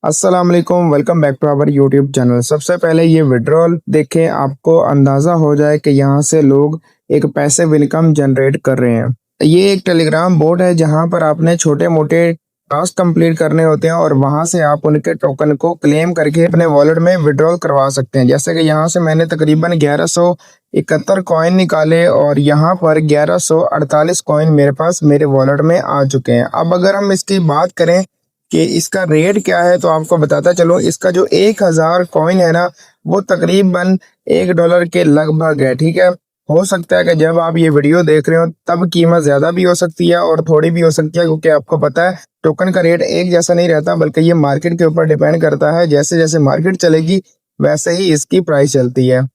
अस्सलाम वालेकुम, welcome back to our YouTube channel. सबसे पहले ये विड्रॉल देखें, आपको अंदाज़ा हो जाए कि यहाँ से लोग एक पैसिव इनकम जनरेट कर रहे हैं। ये एक टेलीग्राम बोट है जहाँ पर आपने छोटे मोटे टास्क कंप्लीट करने होते हैं और वहाँ से आप उनके टोकन को क्लेम करके अपने वॉलेट में विड्रॉल करवा सकते हैं। जैसे कि यहाँ से मैंने तकरीबन 1171 कॉइन निकाले और यहाँ पर 1148 कॉइन मेरे पास मेरे वॉलेट में आ चुके हैं। अब अगर हम इसकी बात करें कि इसका रेट क्या है तो आपको बताता चलो। इसका जो 1000 कॉइन है ना, वो तकरीबन $1 के लगभग है। ठीक है, हो सकता है कि जब आप ये वीडियो देख रहे हो तब कीमत ज्यादा भी हो सकती है और थोड़ी भी हो सकती है, क्योंकि आपको पता है टोकन का रेट एक जैसा नहीं रहता, बल्कि ये मार्केट के ऊपर डिपेंड करता है। जैसे जैसे मार्केट चलेगी वैसे ही इसकी प्राइस चलती है।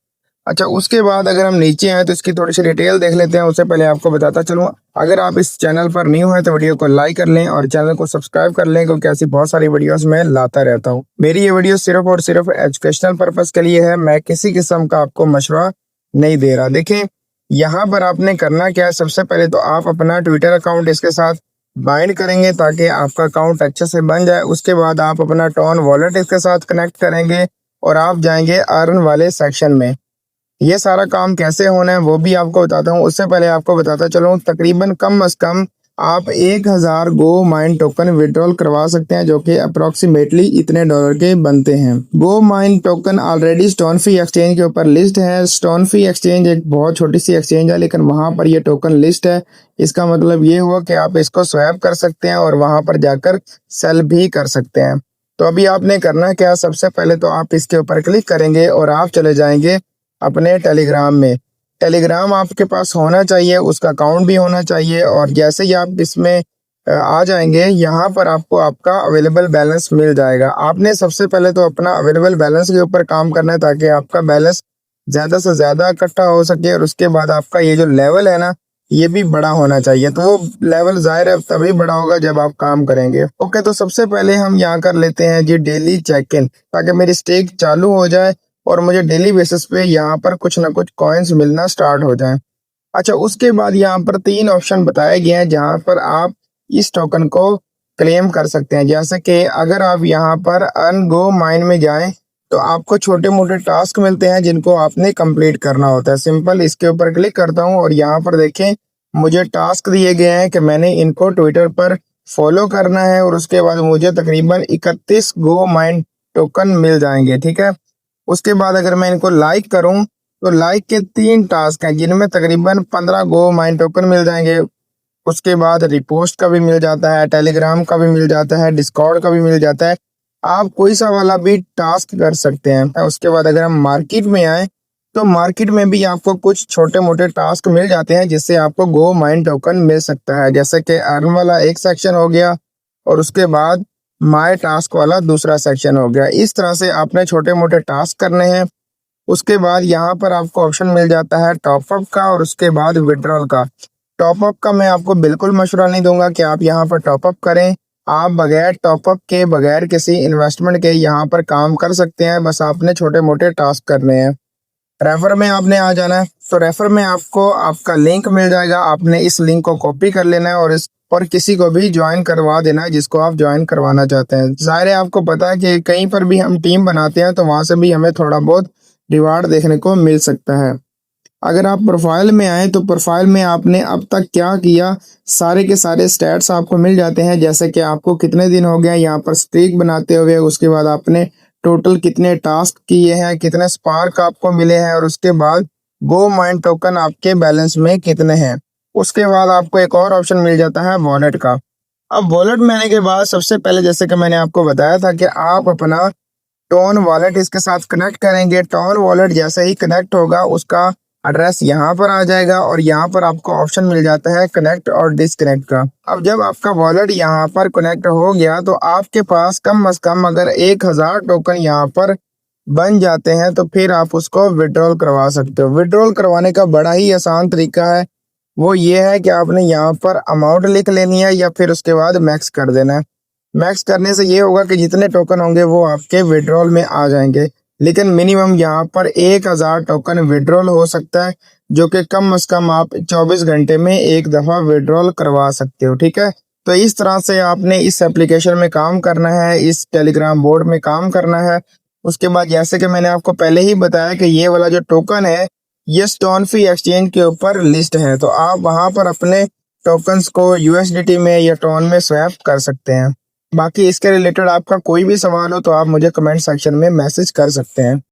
अच्छा, उसके बाद अगर हम नीचे आए तो इसकी थोड़ी सी डिटेल देख लेते हैं। उससे पहले आपको बताता चलूँ, अगर आप इस चैनल पर न्यू हैं तो वीडियो को लाइक कर लें और चैनल को सब्सक्राइब कर लें, क्योंकि ऐसी बहुत सारी वीडियोस मैं लाता रहता हूँ। मेरी ये वीडियो सिर्फ और सिर्फ एजुकेशनल पर्पस के लिए है, मैं किसी किस्म का आपको मशवरा नहीं दे रहा। देखें, यहाँ पर आपने करना क्या है। सबसे पहले तो आप अपना ट्विटर अकाउंट इसके साथ बाइंड करेंगे ताकि आपका अकाउंट अच्छे से बन जाए। उसके बाद आप अपना टोन वॉलेट इसके साथ कनेक्ट करेंगे और आप जाएंगे अर्न वाले सेक्शन में। ये सारा काम कैसे होना है वो भी आपको बताता हूँ। उससे पहले आपको बताता चलूँ, तकरीबन कम से कम आप 1000 गो माइन टोकन विड्रॉल करवा सकते हैं, जो कि अप्रोक्सीमेटली इतने डॉलर के बनते हैं। गो माइन टोकन ऑलरेडी स्टोनफी एक्सचेंज के ऊपर लिस्ट है। स्टोनफी एक्सचेंज एक बहुत छोटी सी एक्सचेंज है, लेकिन वहां पर ये टोकन लिस्ट है। इसका मतलब ये हुआ कि आप इसको स्वैप कर सकते हैं और वहां पर जाकर सेल भी कर सकते हैं। तो अभी आपने करना क्या, सबसे पहले तो आप इसके ऊपर क्लिक करेंगे और आप चले जाएंगे अपने टेलीग्राम में। टेलीग्राम आपके पास होना चाहिए, उसका अकाउंट भी होना चाहिए। और जैसे ही आप इसमें आ जाएंगे, यहाँ पर आपको आपका अवेलेबल बैलेंस मिल जाएगा। आपने सबसे पहले तो अपना अवेलेबल बैलेंस के ऊपर काम करना है ताकि आपका बैलेंस ज़्यादा से ज़्यादा इकट्ठा हो सके। और उसके बाद आपका ये जो लेवल है ना, ये भी बड़ा होना चाहिए। तो वो लेवल जाहिर है तभी बड़ा होगा जब आप काम करेंगे। ओके, तो सबसे पहले हम यहाँ कर लेते हैं जी डेली चेक इन, ताकि मेरी स्टेक चालू हो जाए और मुझे डेली बेसिस पे यहाँ पर कुछ ना कुछ कॉइन्स मिलना स्टार्ट हो जाएं। अच्छा, उसके बाद यहाँ पर 3 ऑप्शन बताए गए हैं जहाँ पर आप इस टोकन को क्लेम कर सकते हैं। जैसे कि अगर आप यहाँ पर अर्न गो माइन में जाएं तो आपको छोटे मोटे टास्क मिलते हैं जिनको आपने कंप्लीट करना होता है। सिंपल इसके ऊपर क्लिक करता हूँ और यहाँ पर देखें, मुझे टास्क दिए गए हैं कि मैंने इनको ट्विटर पर फॉलो करना है और उसके बाद मुझे तकरीबन 31 गो माइन टोकन मिल जाएंगे। ठीक है, उसके बाद अगर मैं इनको लाइक करूं तो लाइक के 3 टास्क हैं जिनमें तकरीबन 15 गो माइन टोकन मिल जाएंगे। उसके बाद रिपोस्ट का भी मिल जाता है, टेलीग्राम का भी मिल जाता है, डिस्कॉर्ड का भी मिल जाता है। आप कोई सा वाला भी टास्क कर सकते हैं। उसके बाद अगर हम मार्केट में आए तो मार्केट में भी आपको कुछ छोटे मोटे टास्क मिल जाते हैं जिससे आपको गो माइन टोकन मिल सकता है। जैसे कि अर्न वाला एक सेक्शन हो गया और उसके बाद माय टास्क वाला दूसरा सेक्शन हो गया। इस तरह से आपने छोटे मोटे टास्क करने हैं। उसके बाद यहाँ पर आपको ऑप्शन मिल जाता है टॉपअप का और उसके बाद विड्रॉल का। टॉपअप का मैं आपको बिल्कुल मशवरा नहीं दूंगा कि आप यहाँ पर टॉपअप करें। आप बगैर टॉपअप के, बगैर किसी इन्वेस्टमेंट के यहाँ पर काम कर सकते हैं। बस आपने छोटे मोटे टास्क करने हैं। रेफर में आपने आ जाना है, तो रेफर में आपको आपका लिंक मिल जाएगा। आपने इस लिंक को कॉपी कर लेना है और किसी को भी ज्वाइन करवा देना है जिसको आप ज्वाइन करवाना चाहते हैं। जाहिर है आपको पता है कि कहीं पर भी हम टीम बनाते हैं तो वहां से भी हमें थोड़ा बहुत रिवार्ड देखने को मिल सकता है। अगर आप प्रोफाइल में आए तो प्रोफाइल में आपने अब तक क्या किया, सारे के सारे स्टैट्स आपको मिल जाते हैं। जैसे कि आपको कितने दिन हो गए यहाँ पर स्ट्रीक बनाते हुए, उसके बाद आपने टोटल कितने टास्क किए हैं, कितने स्पार्क आपको मिले हैं और उसके बाद गो माइन टोकन आपके बैलेंस में कितने हैं। उसके बाद आपको एक और ऑप्शन मिल जाता है वॉलेट का। अब वॉलेट में आने के बाद सबसे पहले जैसे कि मैंने आपको बताया था कि आप अपना टोन वॉलेट इसके साथ कनेक्ट करेंगे। टोन वॉलेट जैसे ही कनेक्ट होगा उसका एड्रेस यहाँ पर आ जाएगा और यहाँ पर आपको ऑप्शन मिल जाता है कनेक्ट और डिसकनेक्ट का। अब जब आपका वॉलेट यहाँ पर कनेक्ट हो गया तो आपके पास कम से कम अगर 1000 टोकन यहाँ पर बन जाते हैं तो फिर आप उसको विड्रॉल करवा सकते हो। विड्रॉल करवाने का बड़ा ही आसान तरीका है, वो ये है कि आपने यहाँ पर अमाउंट लिख लेनी है या फिर उसके बाद मैक्स कर देना है। मैक्स करने से ये होगा कि जितने टोकन होंगे वो आपके विड्रॉल में आ जाएंगे, लेकिन मिनिमम यहाँ पर 1000 टोकन विड्रॉल हो सकता है, जो कि कम से कम आप 24 घंटे में एक दफ़ा विड्रॉल करवा सकते हो। ठीक है, तो इस तरह से आपने इस एप्लीकेशन में काम करना है, इस टेलीग्राम बोर्ड में काम करना है। उसके बाद जैसे कि मैंने आपको पहले ही बताया कि ये वाला जो टोकन है ये स्टोनफी एक्सचेंज के ऊपर लिस्ट है, तो आप वहां पर अपने टोकन्स को यूएसडीटी में या टोन में स्वैप कर सकते हैं। बाकी इसके रिलेटेड आपका कोई भी सवाल हो तो आप मुझे कमेंट सेक्शन में मैसेज कर सकते हैं।